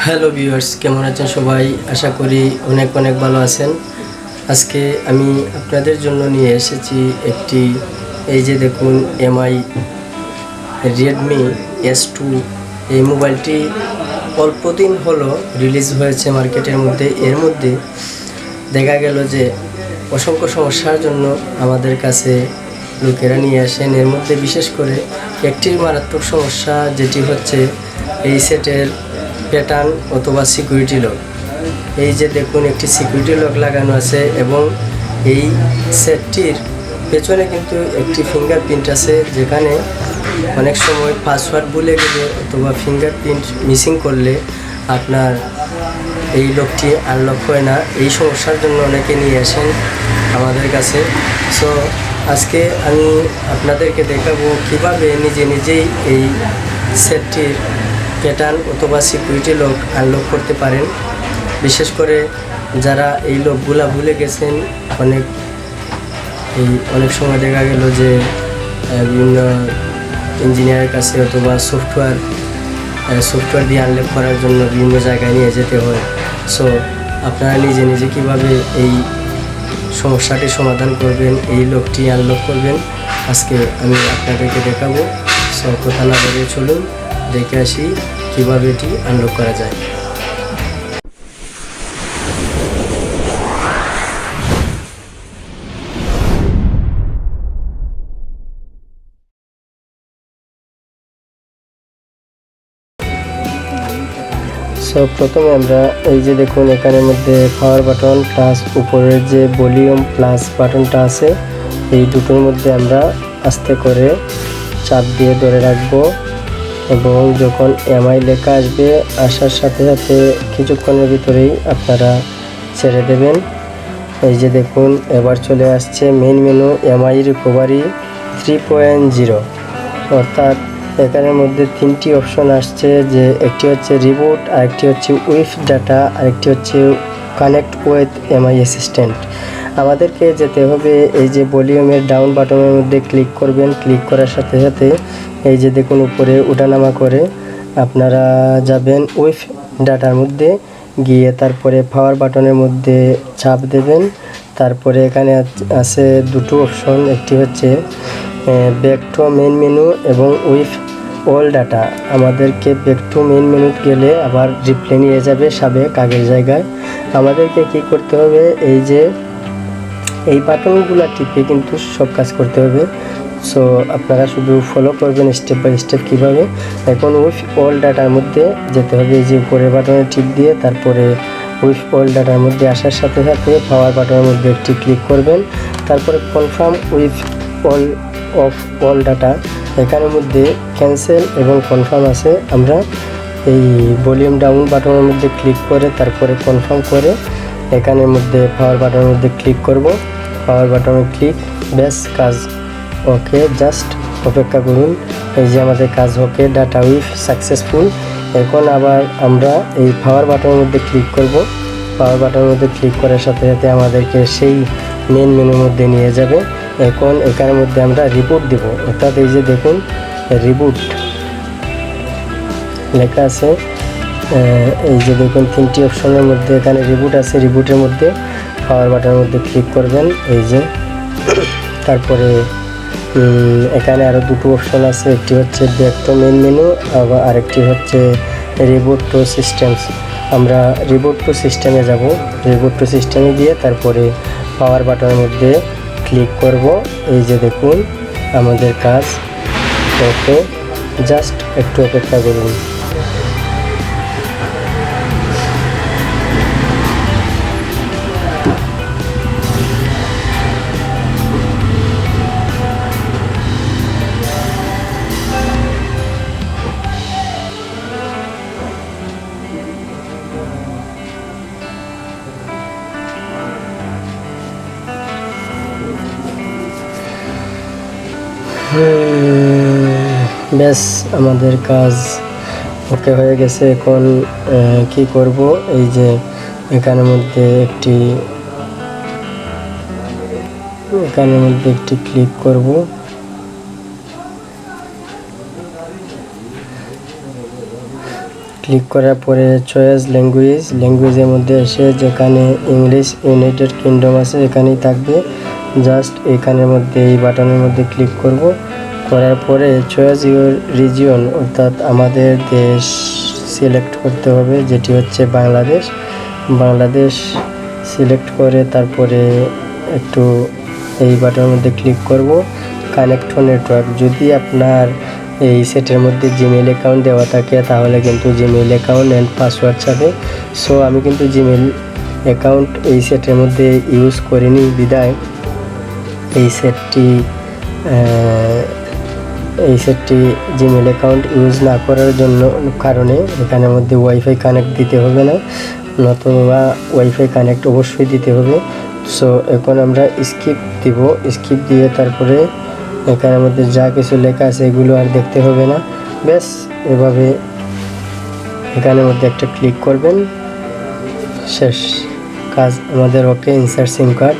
Hello viewers, কেমন আছেন সবাই? আশা করি অনেক অনেক ভালো আছেন। আজকে আমি আপনাদের জন্য নিয়ে এসেছি একটি, এই যে দেখুন, এমআই রেডমি S2। এই মোবাইলটি অল্প দিন হলো রিলিজ হয়েছে মার্কেটের মধ্যে। এর মধ্যে দেখা গেল যে অসংখ্য সমস্যার জন্য আমাদের কাছে লোকেরা নিয়ে আসেন। এর মধ্যে বিশেষ করে একটি মারাত্মক সমস্যা, যেটি হচ্ছে এই সেটের প্যাটার্ন অথবা সিকিউরিটি লক। এই যে দেখুন, একটি সিকিউরিটি লক লাগানো আছে এবং এই সেটটির পেছনে কিন্তু একটি ফিঙ্গারপ্রিন্ট আছে, যেখানে অনেক সময় পাসওয়ার্ড ভুলে গেলে অথবা ফিঙ্গারপ্রিন্ট মিসিং করলে আপনার এই লকটি আনলক হয় না। এই সমস্যার জন্য অনেকে নিয়ে আসেন আমাদের কাছে। সো আজকে আমি আপনাদেরকে দেখাবো কিভাবে নিজেই এই সেটটির প্যাটার্ন অথবা সিকিউরিটি লক আনলক করতে পারেন। বিশেষ করে যারা এই লকগুলা ভুলে গেছেন, অনেক সময় দেখা গেল যে বিভিন্ন ইঞ্জিনিয়ারের কাছে অথবা সফটওয়্যার দিয়ে আনলক করার জন্য বিভিন্ন জায়গায় নিয়ে যেতে হয়। সো আপনারা নিজে কীভাবে এই সমস্যাটি সমাধান করবেন, এই লকটি আনলক করবেন, আজকে আমি আপনাদেরকে দেখাবো। সো কথা না বলে চলুন দেখে আসি কীভাবে এটি আনলক করা যায়। সো প্রথমে আমরা এই যে দেখুন, এখানের মধ্যে পাওয়ার বাটন প্লাস উপরের যে ভলিউম প্লাস বাটনটা আছে, এই দুটোর মধ্যে আমরা আস্তে করে চাপ দিয়ে ধরে রাখবো এবং যখন এমআই লেখা আসবে, আসার সাথে সাথে কিছুক্ষণের ভিতরেই আপনারা ছেড়ে দেবেন। এই যে দেখুন, এবার চলে আসছে মেইন মেনু এমআই রিকভারি 3.0, অর্থাৎ এখানের মধ্যে তিনটি অপশন আসছে, যে একটি হচ্ছে রিবুট, আরেকটি হচ্ছে উইথ ডাটা, আরেকটি হচ্ছে কানেক্ট উইথ এমআই অ্যাসিস্ট্যান্ট। আমাদেরকে যেতে হবে এই যে ভলিউমের ডাউন বাটনের মধ্যে ক্লিক করবেন। ক্লিক করার সাথে সাথে এই যে দেখুন, উপরে ওঠানামা করে আপনারা যাবেন উইথ ডাটার মধ্যে গিয়ে তারপরে পাওয়ার বাটনের মধ্যে চাপ দেবেন। তারপরে এখানে আছে দুটো অপশন, একটি হচ্ছে ব্যাক টু মেইন মেনু এবং উইথ অল ডাটা। আমাদেরকে ব্যাক টু মেইন মেনু গেলে আবার রিপ্লে নিয়ে যাবে সাবেক আগের জায়গায়। আমাদেরকে কি করতে হবে, এই যে এই বাটনগুলো টিপে কিন্তু সব কাজ করতে হবে। সো আপনারা শুধু ফলো করবেন স্টেপ বাই স্টেপ কীভাবে। এখন উইথ অল ডাটার মধ্যে যেতে হবে, এই যে উপরের বাটনে টিপ দিয়ে তারপরে উইথ অল ডাটার মধ্যে আসার সাথে সাথে পাওয়ার বাটনের মধ্যে একটি ক্লিক করবেন। তারপরে কনফার্ম উইথ অল ডাটা, এখানের মধ্যে ক্যান্সেল এবং কনফার্ম আছে। আমরা এই ভলিউম ডাউন বাটনের মধ্যে ক্লিক করে তারপরে কনফার্ম করে এখানের মধ্যে পাওয়ার বাটনের মধ্যে ক্লিক করব। পাওয়ার বাটনে ক্লিক, ব্যাস কাজ ওকে। জাস্ট অপেক্ষা করুন, এই যে আমাদের কাজ ওকে, ডাটা উইথ সাকসেসফুল। এখন আবার আমরা এই পাওয়ার বাটনের মধ্যে ক্লিক করব। পাওয়ার বাটনের মধ্যে ক্লিক করার সাথে সাথে আমাদেরকে সেই মেন মেনুর মধ্যে নিয়ে যাবে। এখন এখানের মধ্যে আমরা রিবুট দেব, অর্থাৎ এই যে দেখুন রিবুট লেখা আছে, এই যে দেখুন তিনটি অপশনের মধ্যে এখানে রিবুট আছে। রিবুটের মধ্যে পাওয়ার বাটনের মধ্যে ক্লিক করবেন, এই যে। তারপরে এখানে আরও দুটো অপশন আছে, একটি হচ্ছে ব্যাক টু মেইন মেনু, আবার আরেকটি হচ্ছে রিবুট টু সিস্টেমস। আমরা রিবুট টু সিস্টেমে যাব। রিবুট টু সিস্টেমে গিয়ে তারপরে পাওয়ার বাটনের মধ্যে ক্লিক করব। এই যে দেখুন আমাদের কাজ ওকে, জাস্ট একটু অপেক্ষা করুন। ব্যাস আমাদের কাজ ওকে হয়ে গেছে। এখন কি করব, এই যে এখানের মধ্যে একটি ক্লিক করব। ক্লিক করার পরে চয়েস ল্যাঙ্গুয়েজের মধ্যে এসে যেখানে ইংলিশ ইউনাইটেড কিংডম আছে এখানেই থাকবে। জাস্ট এখানের মধ্যে এই বাটনের মধ্যে ক্লিক করব। করার পরে চয়েস ইউর রিজিয়ন অর্থাৎ আমাদের দেশ সিলেক্ট করতে হবে, যেটি হচ্ছে বাংলাদেশ সিলেক্ট করে তারপরে একটু এই বাটনের মধ্যে ক্লিক করব। কানেক্ট টু নেটওয়ার্ক, যদি আপনার এই সেটের মধ্যে জিমেইল অ্যাকাউন্ট দেওয়া থাকে তাহলে কিন্তু জিমেইল অ্যাকাউন্ট অ্যান্ড পাসওয়ার্ড চাবে। সো আমি কিন্তু জিমেইল অ্যাকাউন্ট এই সেটের মধ্যে ইউজ করিনি বিদায় এই সেটটি জিমেইল অ্যাকাউন্ট ইউজ না করার কারণে এখানের মধ্যে ওয়াইফাই কানেক্ট দিতে হবে না, নতুবা ওয়াইফাই কানেক্ট অবশ্যই দিতে হবে। সো এখন আমরা স্কিপ দিয়ে তারপরে এখানের মধ্যে যা কিছু লেখা আছে এগুলো আর দেখতে হবে না। ব্যাস এভাবে এখানের মধ্যে একটা ক্লিক করবেন, শেষ কাজ আমাদের ওকে। ইনসার্ট সিম কার্ড।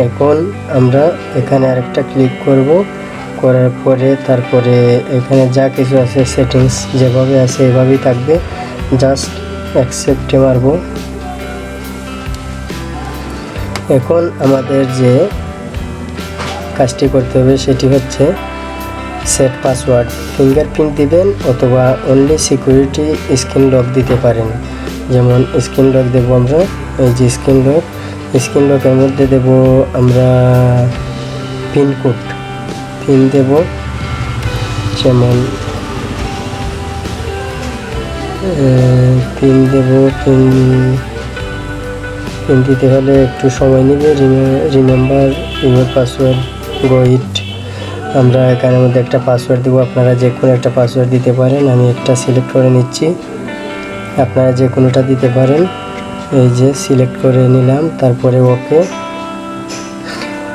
এখন আমরা এখানে আরেকটা ক্লিক করব, করার পরে তারপরে এখানে যা কিছু আছে সেটিংস যেভাবে আছে এভাবেই থাকবে। জাস্ট অ্যাকসেপ্টে মারব। এখন আমাদের যে কাজটি করতে হবে সেটি হচ্ছে সেট পাসওয়ার্ড। ফিঙ্গারপ্রিন্ট দিবেন অথবা অনলি সিকিউরিটি স্ক্রিন লক দিতে পারেন। যেমন স্ক্রিন লক দেবো আমরা, এই যে স্ক্রিন লকের মধ্যে দেব আমরা পিন দেব। যেমন পিন দিতে হলে একটু সময় নেবে। রিমেম্বার ইউর পাসওয়ার্ড গো ইট। আমরা এখানের মধ্যে একটা পাসওয়ার্ড দেবো, আপনারা যে কোনো একটা পাসওয়ার্ড দিতে পারেন। আমি একটা সিলেক্ট করে নিচ্ছি, আপনারা যে কোনোটা দিতে পারেন। এই যে সিলেক্ট করে নিলাম, তারপরে ওকে।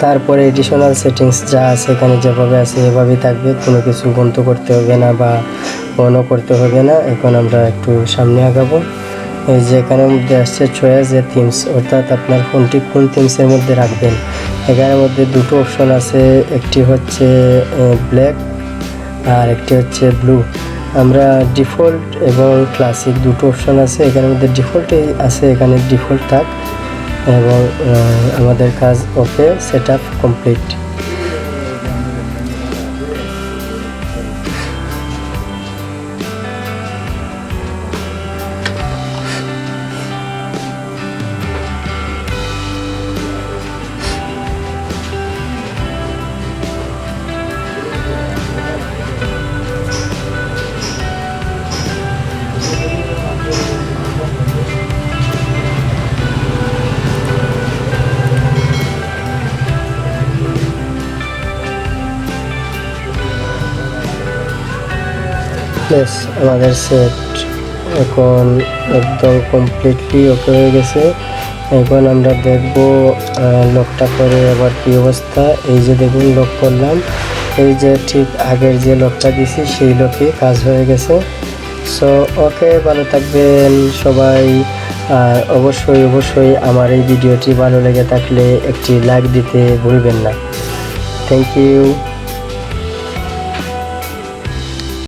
তারপরে এডিশনাল সেটিংস যা আছে এখানে যেভাবে আছে এভাবেই থাকবে, কোনো কিছু বন্ধ করতে হবে না বা অনও করতে হবে না। এখন আমরা একটু সামনে আগাবো। এই যে এখানের মধ্যে আসছে চয়েস এ থিমস, অর্থাৎ আপনার ফোনটি কোন থিমসের মধ্যে রাখবেন। এখানের মধ্যে দুটো অপশন আছে, একটি হচ্ছে ব্ল্যাক আর একটি হচ্ছে ব্লু। আমরা ডিফল্ট এবং ক্লাসিক দুটো অপশন আছে, এখানের মধ্যে ডিফল্টে আছে, এখানে ডিফল্ট থাক। এবং আমাদের কাজ ওকে, সেট আপ কমপ্লিট। প্লাস আমাদের সেট এখন একদম কমপ্লিটলি ওকে হয়ে গেছে। এখন আমরা দেখব লকটা করে আবার কি অবস্থা। এই যে দেখুন লক করলাম, এই যে ঠিক আগের যে লকটা দিছি সেই লকে কাজ হয়ে গেছে। সো ওকে, ভালো থাকবেন সবাই। আর অবশ্যই আমার এই ভিডিওটি ভালো লেগে থাকলে একটি লাইক দিতে ভুলবেন না। Thank you.